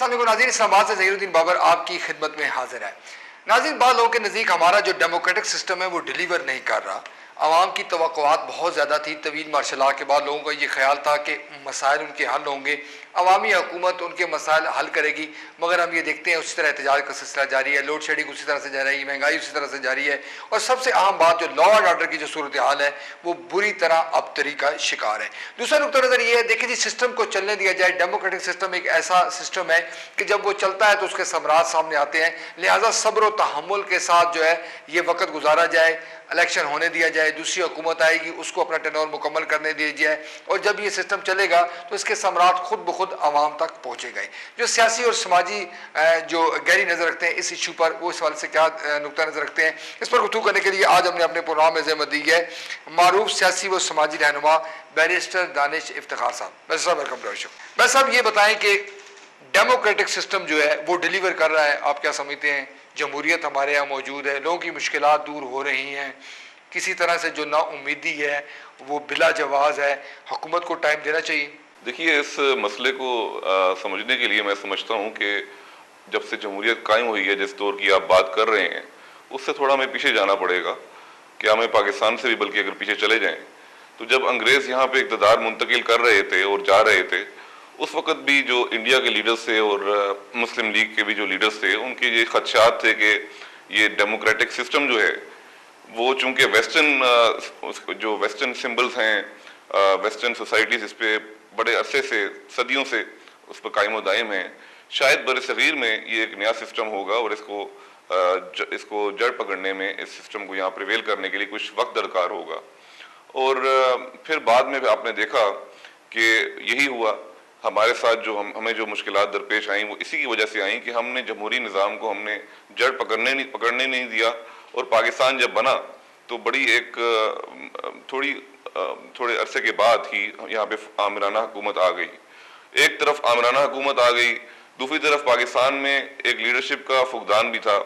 अस्सलाम वालेकुम नाज़रीन, इस्लामाबाद से ज़हीरुद्दीन बाबर आपकी खिदमत में हाजिर है। नाज़रीन, बाद लोगों के नज़दीक हमारा जो डेमोक्रेटिक सिस्टम है वो डिलीवर नहीं कर रहा। आवाम की तवक्कुआत बहुत ज़्यादा थी। तवील मार्शल लॉ के बाद लोगों का ये ख्याल था कि मसाइल उनके हल होंगे, अवामी हुकूमत उनके मसाइल हल करेगी, मगर हम ये देखते हैं उसी तरह एहतजाज का सिलसिला जारी है, लोड शेडिंग उसी तरह से जारी है, महंगाई उसी तरह से जारी है, और सबसे अहम बात जो लॉ एंड ऑर्डर की जो सूरत हाल है वो बुरी तरह अबतरी का शिकार है। दूसरा नुकता नज़र ये है, देखिए जी, सिस्टम को चलने दिया जाए। डेमोक्रेटिक सिस्टम एक ऐसा सिस्टम है कि जब वो चलता है तो उसके समराज सामने आते हैं, लिहाजा सब्र व तहम्मुल के साथ जो है ये वक्त गुजारा जाए, इलेक्शन होने दिया जाए, दूसरी हुकूमत आएगी उसको अपना टेन्योर मुकम्मल करने दिया जाए, और जब ये सिस्टम चलेगा तो इसके सम्राट खुद ब खुद आवाम तक पहुँचेगा। जो सियासी और समाजी जो गहरी नज़र रखते हैं इस इशू पर, वो इस वाले से क्या नुकता नज़र रखते हैं, इस पर गुफ्तगू करने के लिए आज हमने अपने प्रोग्राम में ज़हमत दी है मारूफ सियासी व समाजी रहनुमा बैरिस्टर दानिश इफ्तिखार साहब। बैरिस्टर साहब, वेलकम टू शो। बैरिस्टर साहब, ये बताएं कि डेमोक्रेटिक सिस्टम जो है वो डिलीवर कर रहा है, आप क्या समझते हैं? जमहूरियत हमारे यहाँ मौजूद है, लोगों की मुश्किलात दूर हो रही हैं, किसी तरह से जो नाउम्मीदी है वो बिला जवाज़ है, हुकूमत को टाइम देना चाहिए। देखिए, इस मसले को समझने के लिए मैं समझता हूँ कि जब से जमहूरियत कायम हुई है, जिस दौर की आप बात कर रहे हैं, उससे थोड़ा हमें पीछे जाना पड़ेगा। क्या हमें पाकिस्तान से भी बल्कि अगर पीछे चले जाएं तो जब अंग्रेज़ यहाँ पे इक़्तिदार मुंतकिल कर रहे थे और जा रहे थे, उस वक़्त भी जो इंडिया के लीडर्स थे और मुस्लिम लीग के भी जो लीडर्स थे, उनके ये खदशात थे कि ये डेमोक्रेटिक सिस्टम जो है वो चूँकि जो वेस्टर्न सिम्बल्स हैं, वेस्टर्न सोसाइटीज़ इस पर बड़े अरसे से, सदियों से उस पर कायम व दायम हैं, शायद बरसगीर में ये एक नया सिस्टम होगा और इसको जड़ पकड़ने में, इस सिस्टम को यहाँ प्रिवेल करने के लिए कुछ वक्त दरकार होगा। और फिर बाद में आपने देखा कि यही हुआ हमारे साथ। जो हमें जो मुश्किलात दरपेश आई वो इसी की वजह से आई कि हमने जमहूरी निज़ाम को हमने जड़ पकड़ने नहीं दिया, और पाकिस्तान जब बना तो बड़ी एक थोड़े अरसे के बाद ही यहाँ पे आमिराना हुकूमत आ गई। एक तरफ आमिराना हुकूमत आ गई, दूसरी तरफ पाकिस्तान में एक लीडरशिप का फुकदान भी था,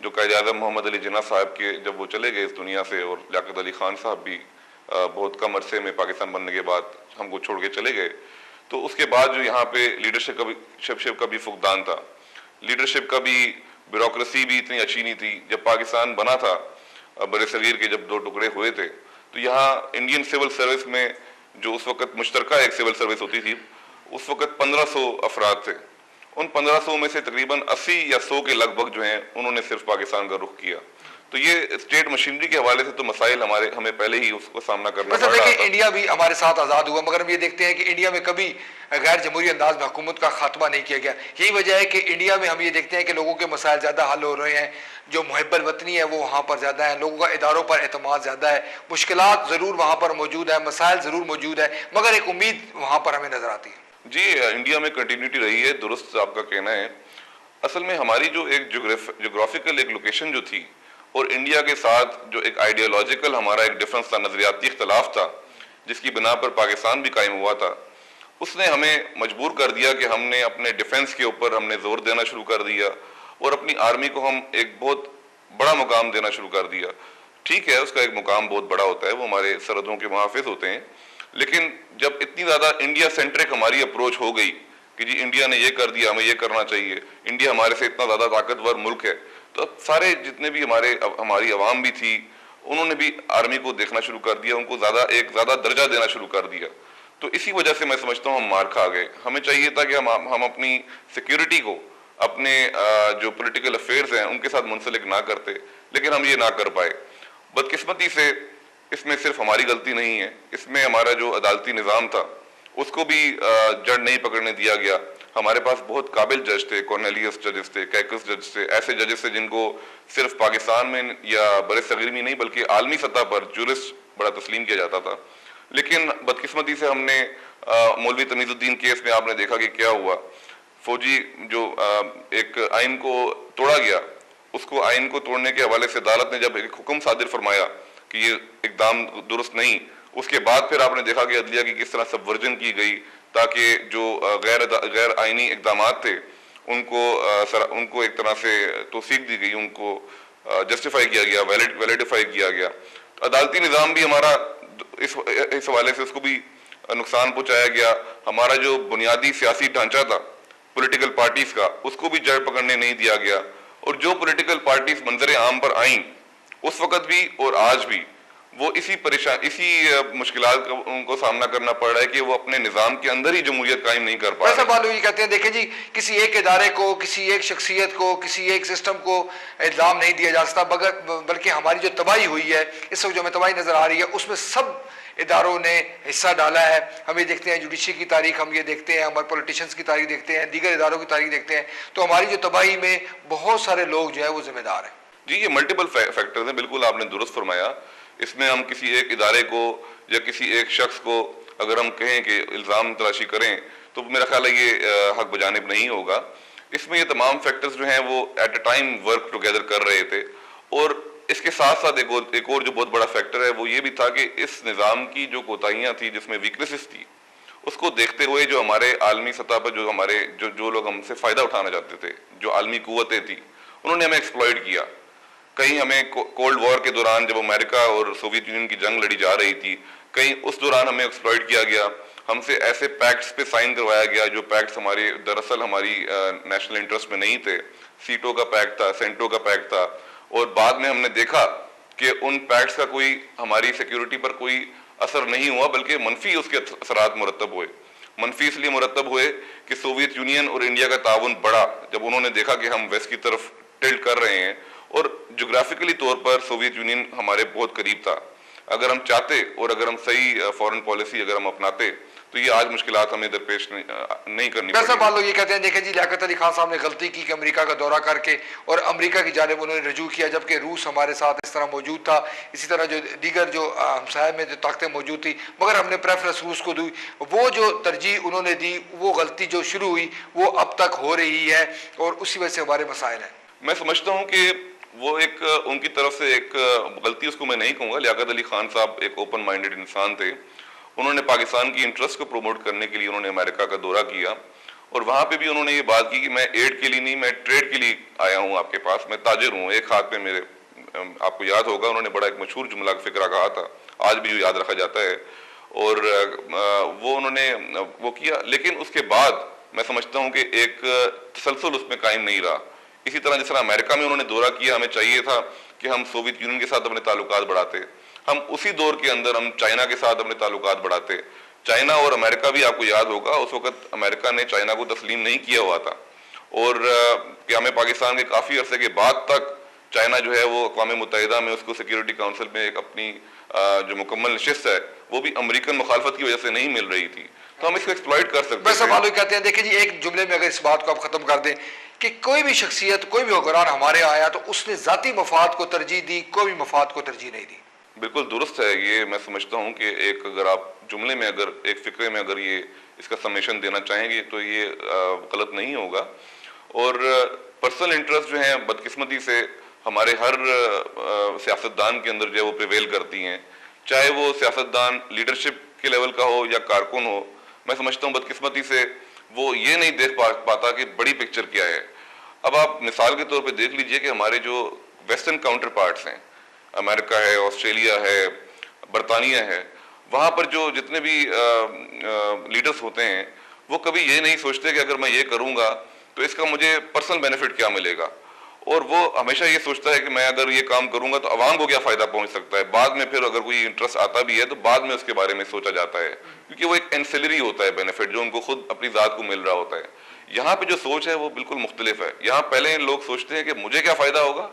जो कायद-ए-आज़म मोहम्मद अली जिन्ना साहब के जब वो चले गए इस दुनिया से, और लियाकत अली खान साहब भी बहुत कम अरसे में पाकिस्तान बनने के बाद हमको छोड़ के चले गए। तो उसके बाद जो यहाँ पे लीडरशिप का भी फुकदान था, लीडरशिप का भी, ब्यूरोक्रेसी भी इतनी अच्छी नहीं थी। जब पाकिस्तान बना था, बरसगीर के जब दो टुकड़े हुए थे, तो यहाँ इंडियन सिविल सर्विस में जो उस वक़्त मुश्तरका एक सिविल सर्विस होती थी, उस वक़्त 1500 अफराद थे। उन 1500 में से तकरीबन 80 या 100 के लगभग जो हैं उन्होंने सिर्फ पाकिस्तान का रुख किया। तो ये स्टेट मशीनरी के हवाले से तो मसाइल हमें पहले ही उसको सामना करना पड़ रहा था। इंडिया भी हमारे साथ आज़ाद हुआ, मगर हम ये देखते हैं कि इंडिया में कभी गैर जमहूरी अंदाज में हुकूमत का खात्मा नहीं किया गया। यही वजह है कि इंडिया में हम ये देखते हैं कि लोगों के मसाइल ज़्यादा हल हो रहे हैं, जो मुहब्बल वतनी है वो वहाँ पर ज़्यादा है, लोगों का इदारों पर एतमाद ज़्यादा है, मुश्किलात ज़रूर वहाँ पर मौजूद है, मसाइल ज़रूर मौजूद है, मगर एक उम्मीद वहाँ पर हमें नज़र आती है। जी, इंडिया में कंटिन्यूटी रही है, दुरुस्त आपका कहना है। असल में हमारी जो एक जोग्राफिकल एक लोकेशन जो थी, और इंडिया के साथ जो एक आइडियोलॉजिकल हमारा एक डिफरेंस था, नज़रियाती इख्तलाफ था, जिसकी बिना पर पाकिस्तान भी कायम हुआ था, उसने हमें मजबूर कर दिया कि हमने अपने डिफेंस के ऊपर हमने जोर देना शुरू कर दिया, और अपनी आर्मी को हम एक बहुत बड़ा मुकाम देना शुरू कर दिया। ठीक है, उसका एक मुकाम बहुत बड़ा होता है, वो हमारे सरहदों के मुहाफिज होते हैं, लेकिन जब इतनी ज़्यादा इंडिया सेंट्रिक हमारी अप्रोच हो गई कि जी इंडिया ने ये कर दिया, हमें ये करना चाहिए, इंडिया हमारे से इतना ज़्यादा ताकतवर मुल्क है, तो अब सारे जितने भी हमारी आवाम भी थी, उन्होंने भी आर्मी को देखना शुरू कर दिया, उनको ज़्यादा दर्जा देना शुरू कर दिया। तो इसी वजह से मैं समझता हूँ हम मार खा गए। हमें चाहिए था कि हम अपनी सिक्योरिटी को अपने जो पॉलिटिकल अफेयर्स हैं उनके साथ मुंसलिक ना करते, लेकिन हम ये ना कर पाए। बदकिस्मती से इसमें सिर्फ हमारी गलती नहीं है, इसमें हमारा जो अदालती निज़ाम था उसको भी जड़ नहीं पकड़ने दिया गया। हमारे पास बहुत काबिल जज थे, कॉर्नेलियस जजेस थे, कैकस जज थे, ऐसे जजेस थे जिनको सिर्फ पाकिस्तान में या बरसगीर में नहीं बल्कि आलमी सतह पर जूरिस्ट बड़ा तस्लीम किया जाता था। लेकिन बदकिस्मती से हमने मौलवी तमीज़ुद्दीन केस में आपने देखा कि क्या हुआ। फौजी जो एक आइन को तोड़ा गया, उसको आइन को तोड़ने के हवाले से अदालत ने जब एक हुक्म सादिर फरमाया कि ये इकदाम दुरुस्त नहीं, उसके बाद फिर आपने देखा कि अदलिया की किस तरह सबवर्जन की गई, ताकि जो गैर आइनी इकदामात थे उनको एक तरह से तौसीक दी गई, उनको जस्टिफाई किया गया, वैलिडिफाई किया गया। अदालती निज़ाम भी हमारा इस हवाले से उसको भी नुकसान पहुँचाया गया। हमारा जो बुनियादी सियासी ढांचा था पॉलिटिकल पार्टीज का, उसको भी जड़ पकड़ने नहीं दिया गया। और जो पॉलिटिकल पार्टीज मंजर आम पर आईं उस वक्त भी और आज भी वो इसी मुश्किलात का उनको सामना करना पड़ रहा है कि वो अपने निजाम के अंदर ही जमहूरियत कायम नहीं कर पा रहे। बालू ये कहते हैं, देखें जी, किसी एक इदारे को, किसी एक शख्सियत को, किसी एक सिस्टम को इल्जाम नहीं दिया जा सकता, बल्कि हमारी जो तबाही हुई है इस वक्त जो हमें तबाही नजर आ रही है उसमें सब इदारों ने हिस्सा डाला है। हम ये देखते हैं जुडिशरी की तारीख, हम ये देखते हैं हमारे पॉलिटिशियंस की तारीख देखते हैं, दीगर इदारों की तारीख देखते हैं, तो हमारी जो तबाही में बहुत सारे लोग जो है वो जिम्मेदार हैं। जी, ये मल्टीपल फैक्टर्स हैं, बिल्कुल आपने दुरुस्त फरमाया। इसमें हम किसी एक इदारे को या किसी एक शख्स को अगर हम कहें कि इल्ज़ाम तलाशी करें तो मेरा ख्याल है ये हक बजानिब नहीं होगा। इसमें ये तमाम फैक्टर्स जो हैं वो at a time work together कर रहे थे। और इसके साथ साथ एक और जो बहुत बड़ा फैक्टर है वो ये भी था कि इस निज़ाम की जो कोताहियाँ थी, जिसमें वीकनेसेस थी, उसको देखते हुए जो हमारे आलमी सतह पर जो हमारे जो लोग हमसे फ़ायदा उठाना चाहते थे, जो आलमी कुव्वतें थी, उन्होंने हमें एक्सप्लॉइट किया। कहीं हमें कोल्ड वॉर के दौरान जब अमेरिका और सोवियत यूनियन की जंग लड़ी जा रही थी, कहीं उस दौरान हमें एक्सप्लॉइट किया गया। हमसे ऐसे पैक्ट्स पे साइन करवाया गया जो पैक्ट्स हमारे दरअसल हमारी नेशनल इंटरेस्ट में नहीं थे। सीटो का पैक्ट था, सेंटो का पैक्ट था, और बाद में हमने देखा कि उन पैक्ट्स का कोई हमारी सिक्योरिटी पर कोई असर नहीं हुआ, बल्कि मनफी उसके असरात मुरतब हुए। मनफी इसलिए मुरतब हुए कि सोवियत यूनियन और इंडिया का ताउन बढ़ा जब उन्होंने देखा कि हम वेस्ट की तरफ टिल्ट कर रहे हैं, और जोग्राफिकली तौर पर सोवियत यूनियन हमारे बहुत करीब था। अगर हम चाहते और अगर हम सही फॉरेन पॉलिसी अगर हम अपनाते तो ये आज मुश्किलात हमें दरपेश नहीं करनी पड़ती। मान लो ये कहते हैं, देखें जी, लियाकत अली खान साहब ने गलती की कि अमेरिका का दौरा करके और अमेरिका की जानिब उन्होंने रजू किया, जबकि रूस हमारे साथ इस तरह मौजूद था, इसी तरह जो दीगर जो हमसाय में जो ताकतें मौजूद थी, मगर हमने प्रेफरेंस रूस को दी। वो जो तरजीह उन्होंने दी, वो गलती जो शुरू हुई वो अब तक हो रही है और उसी वजह से हमारे मसाइल हैं। मैं समझता हूँ कि वो एक उनकी तरफ से एक गलती उसको मैं नहीं कहूँगा। लियाकत अली खान साहब एक ओपन माइंडेड इंसान थे। उन्होंने पाकिस्तान की इंटरेस्ट को प्रमोट करने के लिए उन्होंने अमेरिका का दौरा किया, और वहाँ पे भी उन्होंने ये बात की कि मैं एड के लिए नहीं, मैं ट्रेड के लिए आया हूँ आपके पास, मैं ताजिर हूँ, एक हाथ में मेरे। आपको याद होगा उन्होंने बड़ा एक मशहूर जुमला फिक्रा कहा था, आज भी जो याद रखा जाता है, और वो उन्होंने वो किया। लेकिन उसके बाद मैं समझता हूँ कि एक तसलसल उसमें कायम नहीं रहा। इसी तरह जिस तरह अमेरिका में उन्होंने दौरा किया, हमें चाहिए था कि हम सोवियत यूनियन के साथ अपने ताल्लुकात बढ़ाते, हम उसी दौर के अंदर हम चाइना के साथ अपने ताल्लुकात बढ़ाते। चाइना और अमेरिका भी, आपको याद होगा, उस वक्त अमेरिका ने चाइना को तस्लीम नहीं किया हुआ था, और क़याम पाकिस्तान के काफ़ी अरसे के बाद तक चाइना जो है वो अक़वाम मुत्तहिदा में उसको सिक्योरिटी काउंसिल में एक अपनी जो मुकम्मल नशिस्त है वो भी अमेरिकन मुखालफत की वजह से नहीं मिल रही थी। तो हम इसको एक्सप्लॉइट कर सकते हैं। सवाल कहते हैं, देखिए जी, एक जुमले में अगर इस बात को आप खत्म कर दें कि कोई भी शख्सियत, कोई भी हुक्मरान हमारे आया तो उसने जाती मफाद को तरजीह दी, कोई भी मफाद को तरजीह नहीं दी। बिल्कुल दुरुस्त है ये। मैं समझता हूँ कि एक अगर आप जुमले में, अगर एक फिक्रे में अगर ये इसका समेशन देना चाहेंगे तो ये गलत नहीं होगा। और पर्सनल इंटरेस्ट जो है बदकिस्मती से हमारे हर सियासतदान के अंदर जो है वो प्रिवेल करती हैं, चाहे वो सियासतदान लीडरशिप के लेवल का हो या कारकुन हो। मैं समझता हूँ बदकिस्मती से वो ये नहीं देख पाता कि बड़ी पिक्चर क्या है। अब आप मिसाल के तौर पे देख लीजिए कि हमारे जो वेस्टर्न काउंटर पार्ट्स हैं, अमेरिका है, ऑस्ट्रेलिया है, बरतानिया है, वहाँ पर जो जितने भी लीडर्स होते हैं वो कभी ये नहीं सोचते कि अगर मैं ये करूँगा तो इसका मुझे पर्सनल बेनिफिट क्या मिलेगा, और वो हमेशा ये सोचता है कि मैं अगर ये काम करूंगा तो अवाम को क्या फ़ायदा पहुंच सकता है। बाद में फिर अगर कोई इंटरेस्ट आता भी है तो बाद में उसके बारे में सोचा जाता है, क्योंकि वो एक एंसिलरी होता है बेनिफिट जो उनको खुद अपनी ज़ात को मिल रहा होता है। यहाँ पे जो सोच है वो बिल्कुल मुख्तलिफ है। यहाँ पहले लोग सोचते हैं कि मुझे क्या फ़ायदा होगा,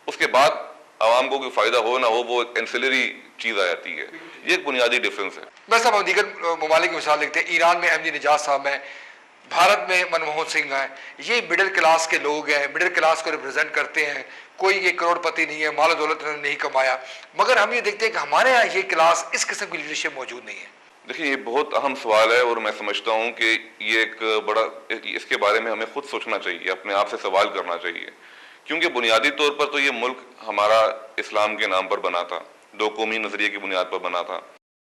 उसके बाद आवाम को कोई फ़ायदा हो ना हो वो एक एंसिलरी चीज़ आ जाती है। ये एक बुनियादी डिफरेंस है। बस अब हम दीगर ममालिक की मिसाल देखते हैं। ईरान में अहमदी निजाद साहब हैं, भारत में मनमोहन सिंह हैं, ये मिडिल क्लास के लोग हैं, मिडिल क्लास को रिप्रेजेंट करते हैं। कोई ये करोड़पति नहीं है, माल दौलत उन्होंने नहीं कमाया, मगर हम ये देखते हैं कि हमारे यहाँ ये क्लास, इस किस्म की लीडरशिप मौजूद नहीं है। देखिए ये बहुत अहम सवाल है, और मैं समझता हूँ कि ये एक बड़ा, इसके बारे में हमें खुद सोचना चाहिए, अपने आप से सवाल करना चाहिए। क्योंकि बुनियादी तौर पर तो ये मुल्क हमारा इस्लाम के नाम पर बना था, दो कौमी नज़रिए की बुनियाद पर बना था।